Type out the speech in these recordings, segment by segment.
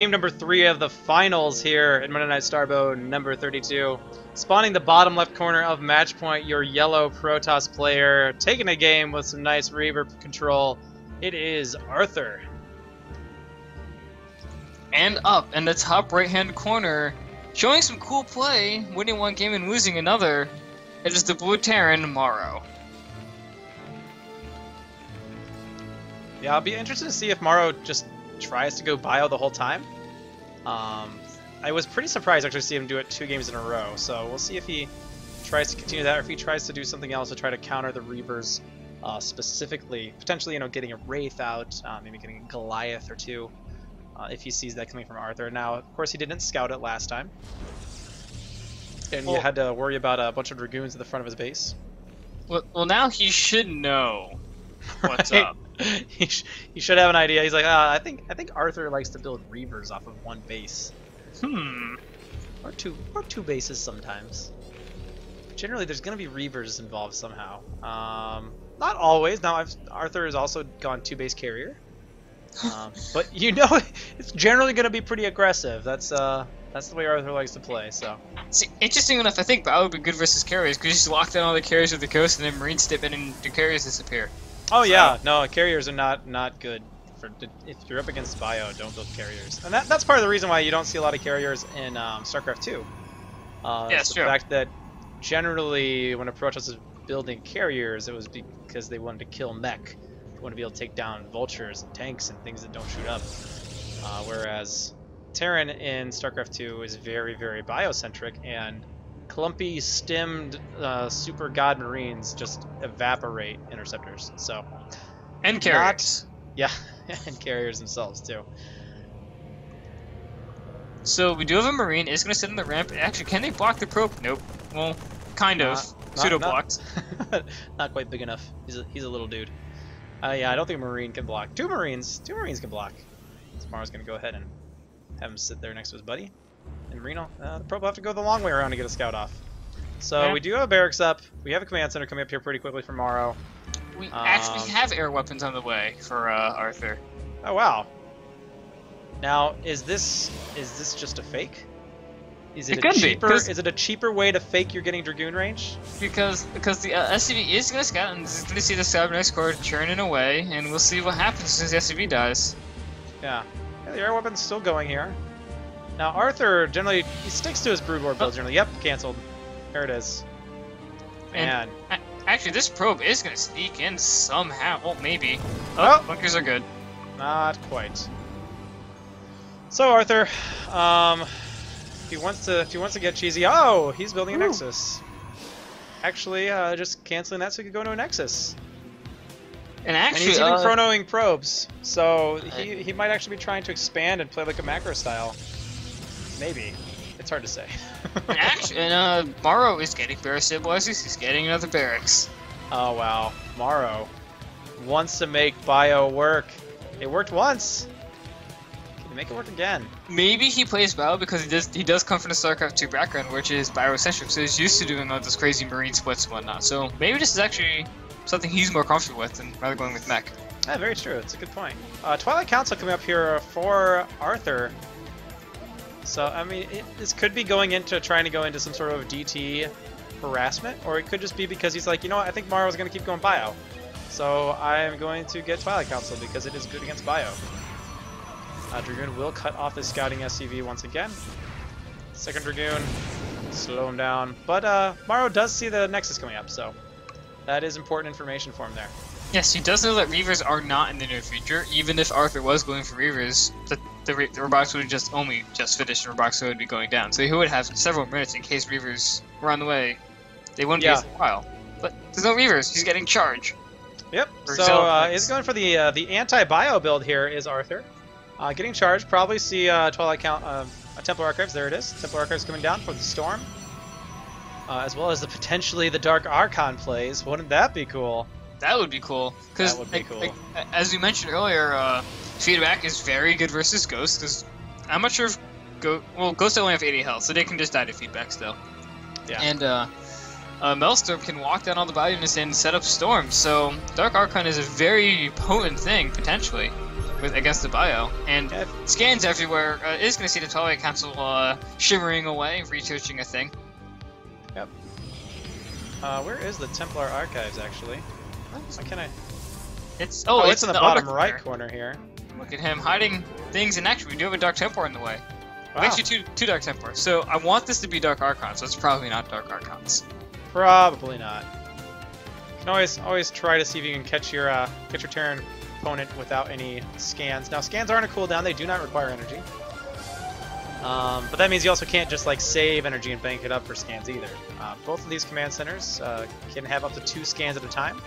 Game number 3 of the finals here at Monday Night Starbow number 32. Spawning the bottom left corner of match point, your yellow Protoss player, taking a game with some nice reverb control. It is Arthur. And up in the top right hand corner, showing some cool play, winning one game and losing another, it is the blue Terran, MorroW. Yeah, I'll be interested to see if MorroW just tries to go bio the whole time. I was pretty surprised actually to see him do it 2 games in a row, so we'll see if he tries to continue that or if he tries to do something else to try to counter the Reavers specifically. Potentially, getting a Wraith out, maybe getting a Goliath or 2 if he sees that coming from Arthur. Now, of course, he didn't scout it last time, and he had to worry about a bunch of Dragoons at the front of his base. Well, now he should know what's Right? up. He should have an idea. He's like, I think Arthur likes to build Reavers off of one base. Or two bases sometimes. Generally, there's going to be Reavers involved somehow. Not always. Now, Arthur has also gone 2-base carrier. But it's generally going to be pretty aggressive. That's the way Arthur likes to play. So. See, interesting enough, I think Bao would be good versus carriers because you just lock down all the carriers with the coast and then Marines step in and the carriers disappear. Oh yeah, no, carriers are not good. If you're up against bio, don't build carriers. And that's part of the reason why you don't see a lot of carriers in StarCraft 2. Yeah, it's true. The fact that generally when a Protoss is building carriers, it was because they wanted to kill mech. They want to be able to take down vultures and tanks and things that don't shoot up. Whereas Terran in StarCraft 2 is very, very biocentric, and clumpy, stemmed super god marines just evaporate interceptors. So, and carriers. Yeah, and carriers themselves too. So we do have a marine. It's going to sit on the ramp. Actually, can they block the probe? Nope. Well, kind of. Pseudo blocked. Not quite big enough. He's a little dude. Yeah, I don't think a marine can block. Two marines can block. Tomorrow's going to go ahead and have him sit there next to his buddy. And Marino, the probe will have to go the long way around to get a scout off. So we do have a barracks up. We have a command center coming up here pretty quickly from MorroW. We actually have air weapons on the way for Arthur. Oh wow! Now, is this just a fake? Is it a cheaper way to fake you're getting Dragoon range? Because the SCV is going to scout and is going to see the Cybernetic core churning away, and we'll see what happens as the SCV dies. Yeah, the air weapon's still going here. Now Arthur generally he sticks to his broodlord build generally. Yep, canceled. There it is. Man. And actually, this probe is going to sneak in somehow. Well, maybe. Oh, bunkers are good. Not quite. So Arthur, if he wants to get cheesy, he's building a Nexus. Actually, just canceling that so he could go into a Nexus. And actually, he's even chronoing probes, so he might actually be trying to expand and play like a macro style. Maybe. It's hard to say. and MorroW is getting barracks stabilizers. He's getting another barracks. Oh wow, MorroW wants to make bio work. It worked once. Can you make it work again? Maybe he plays bio because he does come from the StarCraft 2 background, which is biocentric, so he's used to doing all those crazy marine splits and whatnot. So maybe this is actually something he's more comfortable with than rather going with mech. Yeah, very true. It's a good point. Twilight Council coming up here for Arthur. So, I mean, this could be trying to go into some sort of DT harassment, or it could just be because he's like, I think MorroW's going to keep going bio. So, I'm going to get Twilight Council because it is good against bio. Dragoon will cut off his scouting SCV once again. Second Dragoon, slow him down. But MorroW does see the Nexus coming up, so that is important information for him there. Yes, he does know that Reavers are not in the near future. Even if Arthur was going for Reavers, the robotics would have only just finished and robotics would be going down. So he would have several minutes in case Reavers were on the way. They wouldn't be for a while. But there's no Reavers. He's getting charge. Yep. So he's going for the anti-bio build here is Arthur. Getting charged. Probably see Twilight Templar Archives. There it is. Templar Archives coming down for the Storm. As well as potentially the Dark Archon plays. Wouldn't that be cool? That would be cool. Because, like, as we mentioned earlier, feedback is very good versus Ghost. Because I'm not sure if Ghosts only have 80 health, so they can just die to feedback still. Yeah. And Maelstrom can walk down all the body units and set up storms. So Dark Archon is a very potent thing potentially. against the bio. And Yeah. scans everywhere is going to see the Twilight Council shimmering away, researching a thing. Yep. Where is the Templar Archives, actually? Why can't I... It's it's in the bottom other right corner here. Look at him hiding things, and actually, we do have a Dark Templar in the way. Wow. Actually, two Dark Templars. So I want this to be Dark Archons, so it's probably not Dark Archons. Probably not. You can always try to see if you can catch your Terran opponent without any scans. Now, scans aren't a cooldown; they do not require energy. But that means you also can't just like save energy and bank it up for scans either. Both of these command centers can have up to 2 scans at a time.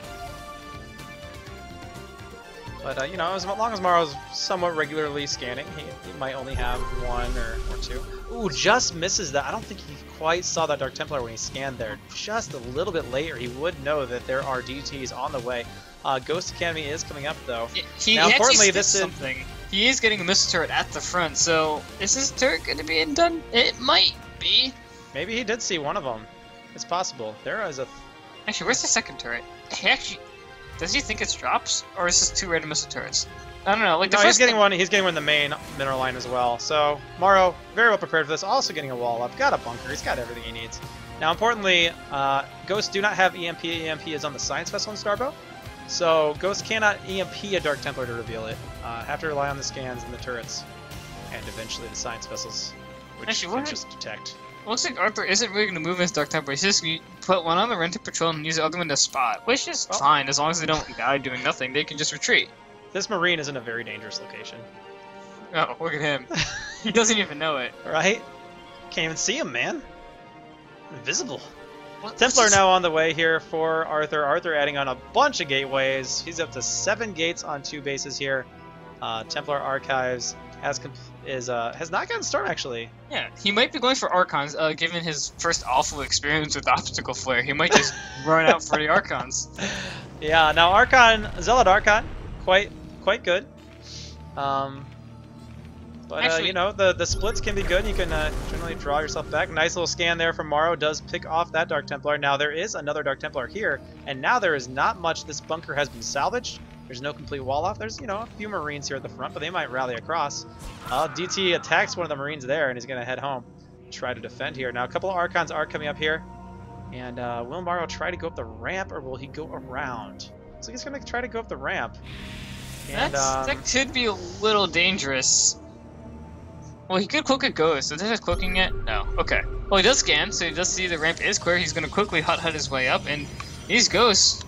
But you know, as long as MorroW's somewhat regularly scanning, he might only have 1 or 2. Ooh, just misses that. I don't think he quite saw that Dark Templar when he scanned there. Just a little bit later, he would know that there are DTs on the way. Ghost Academy is coming up though. Now, importantly, this is something. He is getting a missile turret at the front, so is this turret going to be done? It might be. Maybe he did see one of them. It's possible. There is a... Actually, where's the second turret? He actually... Does he think it's drops, or is this 2 random missile turrets? I don't know. Like, no, he's getting one. He's getting one in the main mineral line as well. So MorroW, very well prepared for this. Also getting a wall up. Got a bunker. He's got everything he needs. Now, importantly, Ghosts do not have EMP. EMP is on the Science Vessel in Starbow. So Ghost cannot EMP a Dark Templar to reveal it. Have to rely on the scans and the turrets, and eventually the Science Vessels, which can just detect. Looks like Arthur isn't really going to move his Dark Templar. He's just going to put one on the rented patrol and use the other one to spot, which is fine as long as they don't die doing nothing. They can just retreat. This Marine is in a very dangerous location. Oh, look at him. He doesn't even know it. Right? Can't even see him, man. Invisible. What, Templar now on the way here for Arthur. Arthur adding on a bunch of gateways. He's up to 7 gates on 2 bases here. Templar Archives has not gotten Storm actually. Yeah, he might be going for Archons, given his first awful experience with Obstacle Flare. He might just run out for the Archons. Yeah, now Archon, Zealot Archon, quite good. But Actually, you know, the splits can be good. You can generally draw yourself back. Nice little scan there from MorroW. Does pick off that Dark Templar. Now there is another Dark Templar here, and now there is not much. This bunker has been salvaged. There's no complete wall off. There's, you know, a few Marines here at the front, but they might rally across. DT attacks one of the Marines there, and he's going to head home. Try to defend here. Now a couple of Archons are coming up here. And will MorroW try to go up the ramp, or will he go around? So he's going to try to go up the ramp. And, that could be a little dangerous. Well, he could cloak a Ghost. So this is cloaking it? No. Okay. Well, he does scan, so he does see the ramp is clear. He's going to quickly hut his way up, and these Ghosts.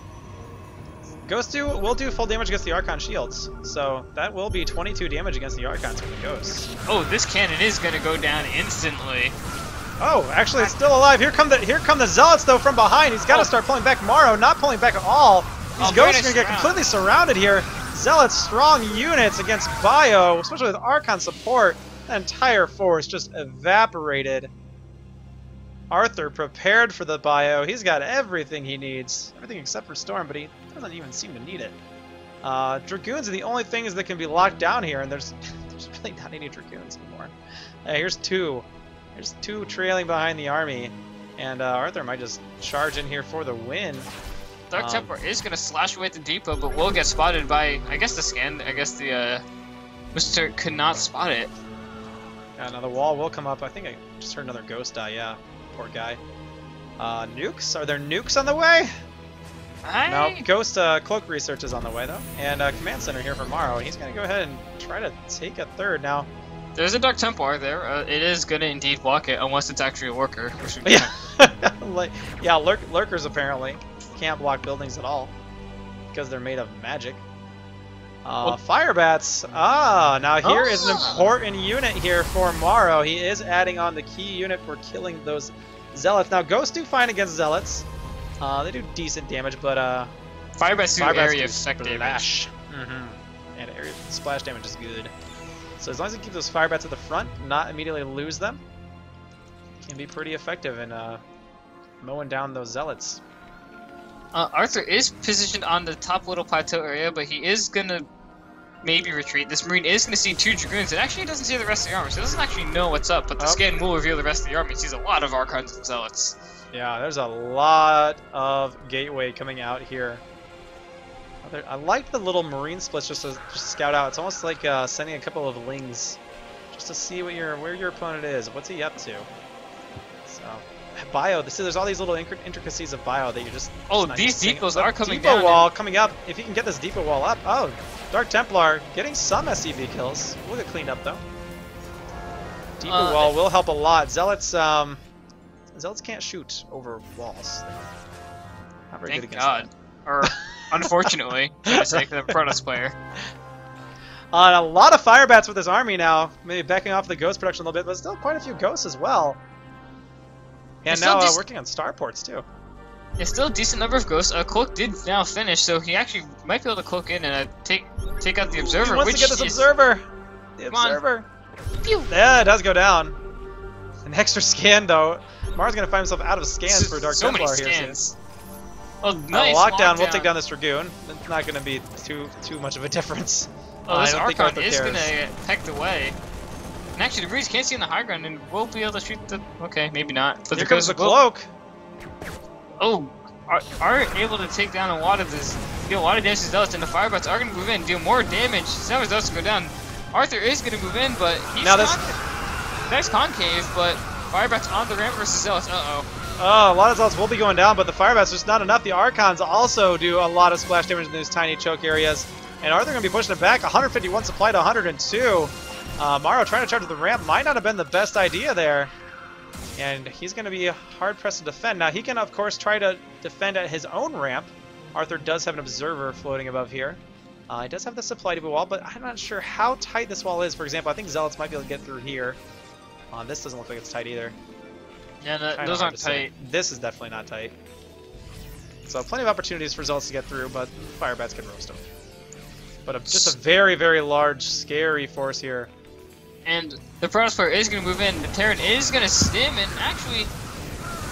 Ghosts will do full damage against the Archon shields. So that will be 22 damage against the Archons with the Ghosts. Oh, this cannon is going to go down instantly. Oh, actually, it's still alive. Here come the Zealots, though, from behind. He's got to start pulling back. MorroW not pulling back at all. These Ghosts are going to get completely surrounded here. Zealots, strong units against Bio, especially with Archon support. The entire force just evaporated. Arthur prepared for the Bio. He's got everything he needs. Everything except for Storm, but he doesn't even seem to need it. Dragoons are the only things that can be locked down here, and there's really not any Dragoons anymore. Here's 2. There's 2 trailing behind the army, and Arthur might just charge in here for the win. Dark Templar is going to slash away at the depot, but will get spotted by, I guess, the scan. I guess the Mr. could not spot it. Yeah, now the wall will come up. I think I just heard another Ghost die, yeah. Poor guy. Nukes? Are there nukes on the way? No, Ghost Cloak Research is on the way, though. And Command Center here for MorroW, and he's going to go ahead and try to take a third now. There's a Dark Templar there. It is going to indeed block it, unless it's actually a lurker. Yeah, yeah, lurkers apparently can't block buildings at all because they're made of magic. Fire bats. Now here is an important unit here for MorroW. He is adding on the key unit for killing those Zealots. Now Ghosts do fine against Zealots. They do decent damage, but Fire bats do area effect damage. And area splash damage is good. So as long as you keep those fire bats at the front, not immediately lose them, can be pretty effective in mowing down those Zealots. Arthur is positioned on the top little plateau area, but he is going to maybe retreat. This Marine is going to see 2 Dragoons, and actually he doesn't see the rest of the army, so he doesn't actually know what's up, but the scan will reveal the rest of the army. He sees a lot of Archons and Zealots. Yeah, there's a lot of gateway coming out here. I like the little marine splits just to scout out. It's almost like sending a couple of lings just to see what where your opponent is. What's he up to? So, bio. There's all these little intricacies of bio that you just. Oh, not these using. depots are coming Depot down. wall coming up. If you can get this depot wall up. Oh, Dark Templar getting some SCV kills. We'll get cleaned up though. Depot wall will help a lot. Zealots can't shoot over walls. Not very good Thank against God. that. Or, unfortunately, for the sake of the Protoss player. A lot of fire bats with his army now. Maybe backing off the ghost production a little bit, but still quite a few ghosts as well. And now working on starports too. There's still a decent number of ghosts. Cloak did now finish, so he actually might be able to cloak in and take out the observer. He wants to get this observer. The observer. Yeah, it does go down. An extra scan though. Mara's gonna find himself out of scans for Dark Templar many here. scans. Oh, nice lockdown. We'll take down this Dragoon. It's not gonna be too much of a difference. Oh, this I don't think Archon Arthur is cares. gonna get pecked away. And actually, the Breeze can't see on the high ground, and we'll be able to shoot the. Okay, maybe not. But Here comes the cloak. Oh, are able to take down a lot of this. Deal a lot of damage to Zealots, and the Firebats are gonna move in, deal more damage. Some of Zealots go down. Arthur is gonna move in, but he's nice concave, but Firebats on the ramp versus Zealots. Oh, a lot of Zealots will be going down, but the Firebats just not enough. The Archons also do a lot of splash damage in these tiny choke areas. And Arthur going to be pushing it back. 151 supply to 102. MorroW trying to charge the ramp might not have been the best idea there. And he's going to be hard-pressed to defend. Now, he can, of course, try to defend at his own ramp. Arthur does have an observer floating above here. He does have the supply depot wall, but I'm not sure how tight this wall is. For example, I think Zealots might be able to get through here. This doesn't look like it's tight either. Yeah, those aren't tight. This is definitely not tight. So plenty of opportunities for Zealots to get through, but Firebats can roast them. But just a very, very large, scary force here. And the Protoss player is going to move in. The Terran is going to stim, and actually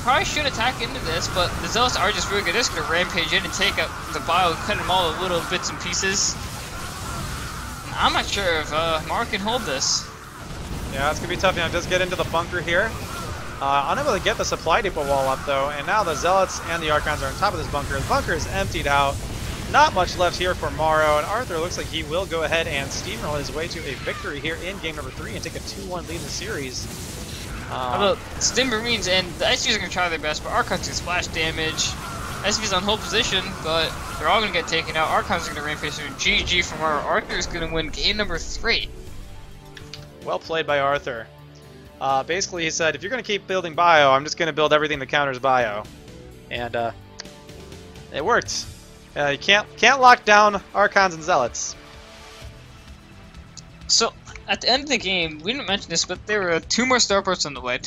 probably should attack into this, but the Zealots are just really good. They're just going to rampage in and take out the bio, cut them all to little bits and pieces. And I'm not sure if MorroW can hold this. Yeah, it's going to be tough. You know, it does get into the bunker here. Unable to get the supply depot wall up, though, and now the Zealots and the Archons are on top of this bunker. The bunker is emptied out. Not much left here for MorroW, and Arthur looks like he will go ahead and steamroll his way to a victory here in game number 3 and take a 2-1 lead in the series. Although Stim Marines and the SGs are going to try their best, but Archons can splash damage. SG's on hold position, but they're all going to get taken out. Archons are going to rampage through. GG from MorroW. Arthur is going to win game number 3. Well played by Arthur. Basically, he said, if you're going to keep building bio, I'm just going to build everything that counters bio. And it worked. You can't lock down Archons and Zealots. So, at the end of the game, we didn't mention this, but there were 2 more starports on the way.